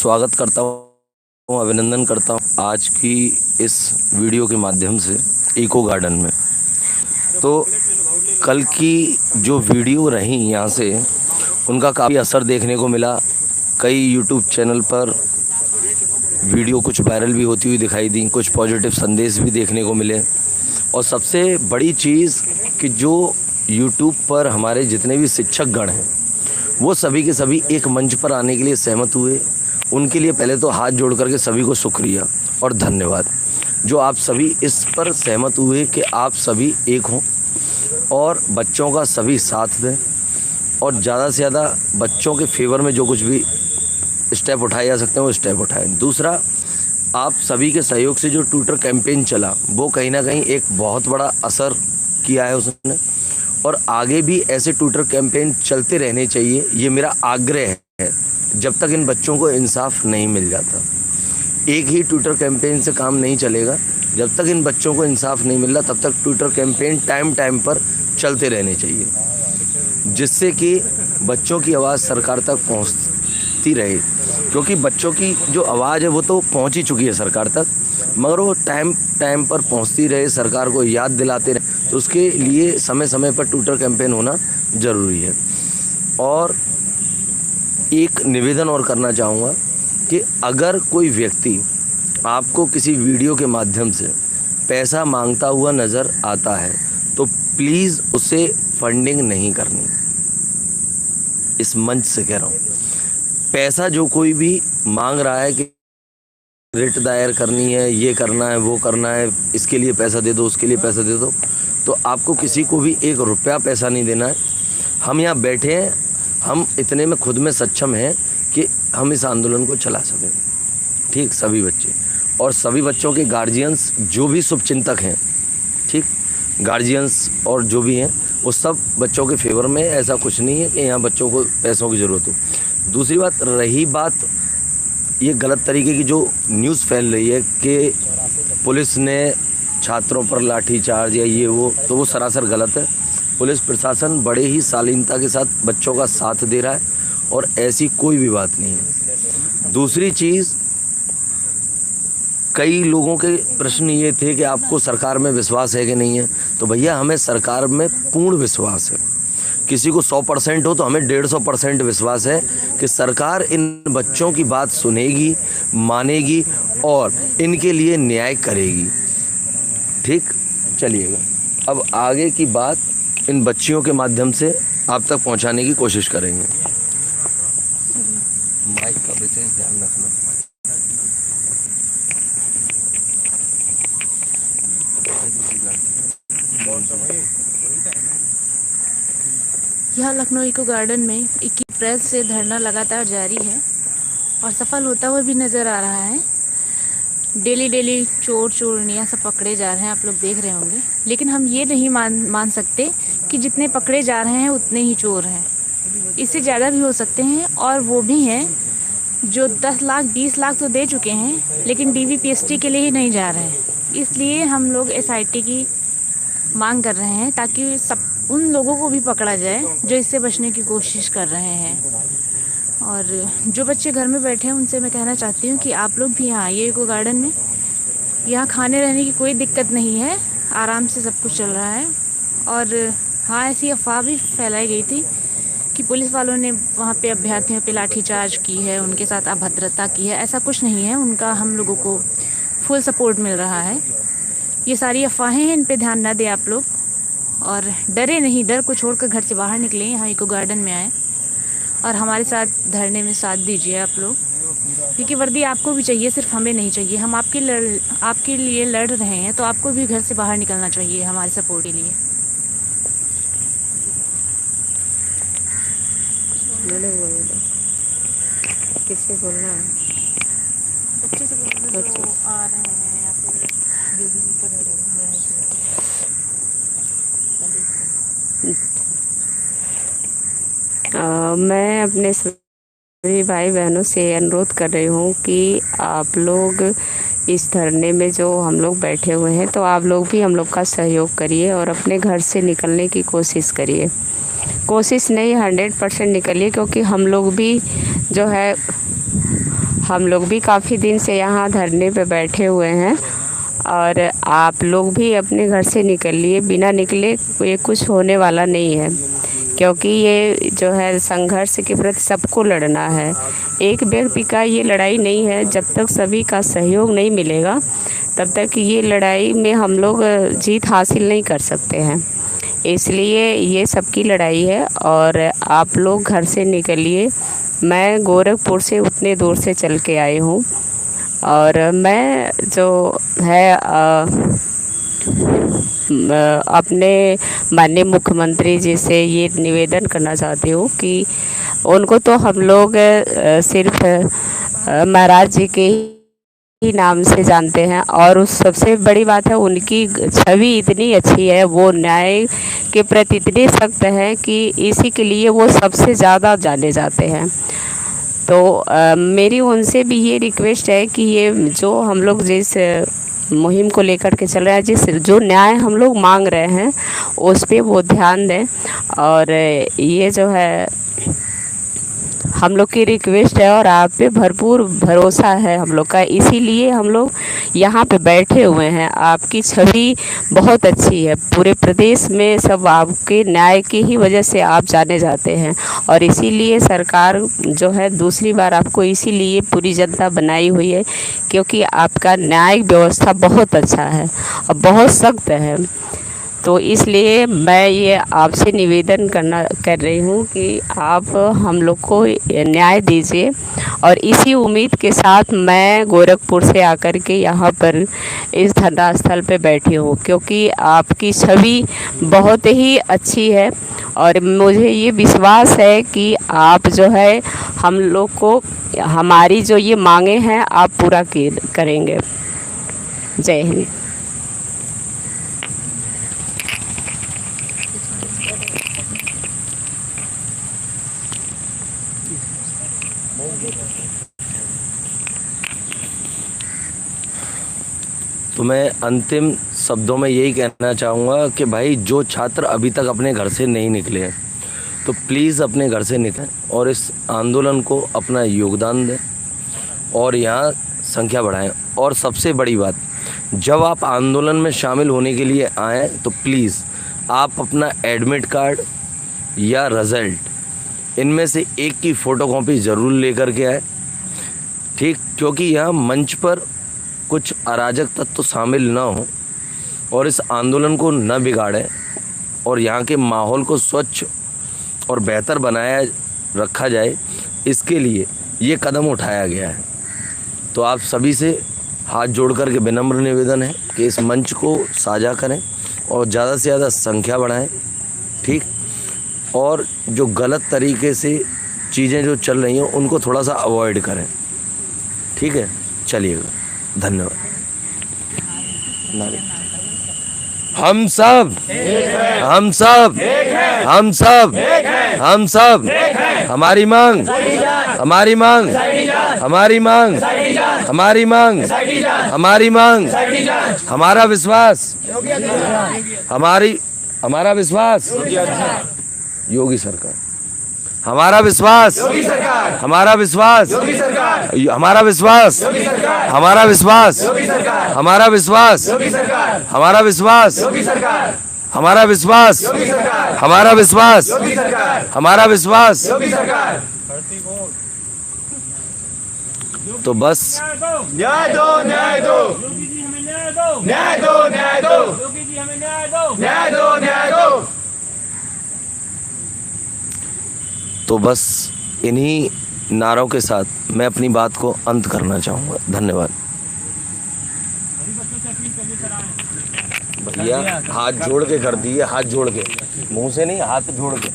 स्वागत करता हूँ, अभिनंदन करता हूँ आज की इस वीडियो के माध्यम से इको गार्डन में। तो कल की जो वीडियो रही यहाँ से उनका काफ़ी असर देखने को मिला। कई यूट्यूब चैनल पर वीडियो कुछ वायरल भी होती हुई दिखाई दी, कुछ पॉजिटिव संदेश भी देखने को मिले। और सबसे बड़ी चीज़ कि जो यूट्यूब पर हमारे जितने भी शिक्षक गण हैं वो सभी के सभी एक मंच पर आने के लिए सहमत हुए। उनके लिए पहले तो हाथ जोड़ करके सभी को शुक्रिया और धन्यवाद जो आप सभी इस पर सहमत हुए कि आप सभी एक हों और बच्चों का सभी साथ दें और ज़्यादा से ज़्यादा बच्चों के फेवर में जो कुछ भी स्टेप उठाए जा सकते हैं वो स्टेप उठाएं। दूसरा, आप सभी के सहयोग से जो ट्विटर कैंपेन चला वो कहीं ना कहीं एक बहुत बड़ा असर किया है उसने, और आगे भी ऐसे ट्विटर कैंपेन चलते रहने चाहिए। ये मेरा आग्रह है जब तक इन बच्चों को इंसाफ नहीं मिल जाता। एक ही ट्विटर कैंपेन से काम नहीं चलेगा। जब तक इन बच्चों को इंसाफ नहीं मिल रहा तब तक ट्विटर कैंपेन टाइम पर चलते रहने चाहिए, जिससे कि बच्चों की आवाज़ सरकार तक पहुंचती रहे। क्योंकि बच्चों की जो आवाज़ है वो तो पहुंच ही चुकी है सरकार तक, मगर वो टाइम पर पहुंचती रहे, सरकार को याद दिलाते रहे। तो उसके लिए समय समय पर ट्विटर कैंपेन होना ज़रूरी है। और एक निवेदन और करना चाहूँगा कि अगर कोई व्यक्ति आपको किसी वीडियो के माध्यम से पैसा मांगता हुआ नज़र आता है तो प्लीज़ उसे फंडिंग नहीं करनी। इस मंच से कह रहा हूँ, पैसा जो कोई भी मांग रहा है कि रिट दायर करनी है, ये करना है, वो करना है, इसके लिए पैसा दे दो, उसके लिए पैसा दे दो, तो आपको किसी को भी एक रुपया पैसा नहीं देना है। हम यहाँ बैठे हैं, हम इतने में खुद में सक्षम हैं कि हम इस आंदोलन को चला सकें। ठीक, सभी बच्चे और सभी बच्चों के गार्जियंस जो भी शुभचिंतक हैं, ठीक, गार्जियंस और जो भी हैं वो सब बच्चों के फेवर में। ऐसा कुछ नहीं है कि यहाँ बच्चों को पैसों की ज़रूरत हो। दूसरी बात, रही बात ये गलत तरीके की जो न्यूज़ फैल रही है कि पुलिस ने छात्रों पर लाठीचार्ज या ये वो, तो वो सरासर गलत है। पुलिस प्रशासन बड़े ही शालीनता के साथ बच्चों का साथ दे रहा है और ऐसी कोई भी बात नहीं है। दूसरी चीज़, कई लोगों के प्रश्न ये थे कि आपको सरकार में विश्वास है कि नहीं है। तो भैया, हमें सरकार में पूर्ण विश्वास है। किसी को 100% हो तो हमें 150% विश्वास है कि सरकार इन बच्चों की बात सुनेगी, मानेगी और इनके लिए न्याय करेगी। ठीक, चलिएगा अब आगे की बात इन बच्चियों के माध्यम से आप तक पहुंचाने की कोशिश करेंगे। माइक का विशेष ध्यान रखना। यह लखनऊ इको गार्डन में 21 अप्रैल से धरना लगातार जारी है और सफल होता हुआ भी नज़र आ रहा है। डेली चोर चोरनियाँ सब पकड़े जा रहे हैं, आप लोग देख रहे होंगे। लेकिन हम ये नहीं मान सकते कि जितने पकड़े जा रहे हैं उतने ही चोर हैं। इससे ज़्यादा भी हो सकते हैं, और वो भी हैं जो 10 लाख 20 लाख तो दे चुके हैं लेकिन DVPST के लिए ही नहीं जा रहे हैं। इसलिए हम लोग SIT की मांग कर रहे हैं ताकि सब उन लोगों को भी पकड़ा जाए जो इससे बचने की कोशिश कर रहे हैं। और जो बच्चे घर में बैठे हैं उनसे मैं कहना चाहती हूँ कि आप लोग भी यहाँ आइए इको गार्डन में। यहाँ खाने रहने की कोई दिक्कत नहीं है, आराम से सब कुछ चल रहा है। और हाँ, ऐसी अफवाह भी फैलाई गई थी कि पुलिस वालों ने वहाँ पे अभ्यर्थियों पे लाठीचार्ज की है, उनके साथ अभद्रता की है। ऐसा कुछ नहीं है, उनका हम लोगों को फुल सपोर्ट मिल रहा है। ये सारी अफवाहें हैं, इन पे ध्यान ना दें आप लोग और डरे नहीं। डर को छोड़कर घर से बाहर निकलें, यहाँ इको गार्डन में आएँ और हमारे साथ धरने में साथ दीजिए आप लोग, क्योंकि वर्दी आपको भी चाहिए, सिर्फ हमें नहीं चाहिए। हम आपके लिए लड़ रहे हैं तो आपको भी घर से बाहर निकलना चाहिए हमारे सपोर्ट के लिए। किससे बोलना है? बच्चे से बोलना जो आ रहे हैं या फिर मैं अपने सभी भाई बहनों से अनुरोध कर रही हूँ कि आप लोग इस धरने में जो हम लोग बैठे हुए हैं तो आप लोग भी हम लोग का सहयोग करिए और अपने घर से निकलने की कोशिश करिए। कोशिश नहीं, 100% निकलिए, क्योंकि हम लोग भी जो है हम लोग भी काफ़ी दिन से यहाँ धरने पे बैठे हुए हैं और आप लोग भी अपने घर से निकलिए, बिना निकले ये कुछ होने वाला नहीं है, क्योंकि ये जो है संघर्ष के प्रति सबको लड़ना है। एक व्यक्ति का ये लड़ाई नहीं है, जब तक सभी का सहयोग नहीं मिलेगा तब तक ये लड़ाई में हम लोग जीत हासिल नहीं कर सकते हैं। इसलिए ये सबकी लड़ाई है और आप लोग घर से निकलिए। मैं गोरखपुर से उतने दूर से चल के आई हूँ और मैं जो है अपने माननीय मुख्यमंत्री जी से ये निवेदन करना चाहती हूँ कि उनको तो हम लोग सिर्फ महाराज जी के ही नाम से जानते हैं और उस सबसे बड़ी बात है उनकी छवि इतनी अच्छी है, वो न्याय के प्रति इतने सख्त हैं कि इसी के लिए वो सबसे ज़्यादा जाने जाते हैं। तो मेरी उनसे भी ये रिक्वेस्ट है कि ये जो हम लोग जिस मुहिम को लेकर के चल रहे हैं, जो न्याय हम लोग मांग रहे हैं उस पे वो ध्यान दें और ये जो है हम लोग की रिक्वेस्ट है और आप पे भरपूर भरोसा है हम लोग का, इसीलिए हम लोग यहाँ पे बैठे हुए हैं। आपकी छवि बहुत अच्छी है, पूरे प्रदेश में सब आपके न्याय की ही वजह से आप जाने जाते हैं और इसीलिए सरकार जो है दूसरी बार आपको इसीलिए पूरी जनता बनाई हुई है, क्योंकि आपका न्यायिक व्यवस्था बहुत अच्छा है और बहुत सख्त है। तो इसलिए मैं ये आपसे निवेदन कर रही हूँ कि आप हम लोग को न्याय दीजिए और इसी उम्मीद के साथ मैं गोरखपुर से आकर के यहाँ पर इस धरना स्थल पे बैठी हूँ, क्योंकि आपकी छवि बहुत ही अच्छी है और मुझे ये विश्वास है कि आप जो है हम लोग को हमारी जो ये मांगे हैं आप पूरा करेंगे। जय हिंद। तो मैं अंतिम शब्दों में यही कहना चाहूँगा कि भाई जो छात्र अभी तक अपने घर से नहीं निकले हैं तो प्लीज़ अपने घर से निकलें और इस आंदोलन को अपना योगदान दें और यहाँ संख्या बढ़ाएं। और सबसे बड़ी बात, जब आप आंदोलन में शामिल होने के लिए आएँ तो प्लीज़ आप अपना एडमिट कार्ड या रिज़ल्ट इनमें से एक की फ़ोटोकॉपी ज़रूर लेकर के आए, ठीक, क्योंकि यहाँ मंच पर कुछ अराजक तत्व शामिल ना हो और इस आंदोलन को न बिगाड़ें और यहाँ के माहौल को स्वच्छ और बेहतर बनाया रखा जाए, इसके लिए ये कदम उठाया गया है। तो आप सभी से हाथ जोड़ कर के विनम्र निवेदन है कि इस मंच को साझा करें और ज़्यादा से ज़्यादा संख्या बढ़ाएं, ठीक, और जो गलत तरीके से चीज़ें जो चल रही हैं उनको थोड़ा सा अवॉइड करें, ठीक है। चलिएगा, धन्यवाद। हम सब हम सब हम सब हम सब हमारी मांग हमारी मांग हमारी मांग हमारी मांग हमारी मांग हमारा विश्वास हमारा विश्वास योगी सरकार, हमारा विश्वास हमारा विश्वास हमारा विश्वास हमारा विश्वास हमारा विश्वास हमारा विश्वास हमारा विश्वास हमारा विश्वास हमारा विश्वास। तो बस न्याय दो न्याय दो न्याय दो न्याय दो न्याय दो न्याय दो। तो बस इन्हीं नारों के साथ मैं अपनी बात को अंत करना चाहूँगा। धन्यवाद। भैया हाथ जोड़ के कर दिए, हाथ जोड़ के, मुंह से नहीं, हाथ जोड़ के।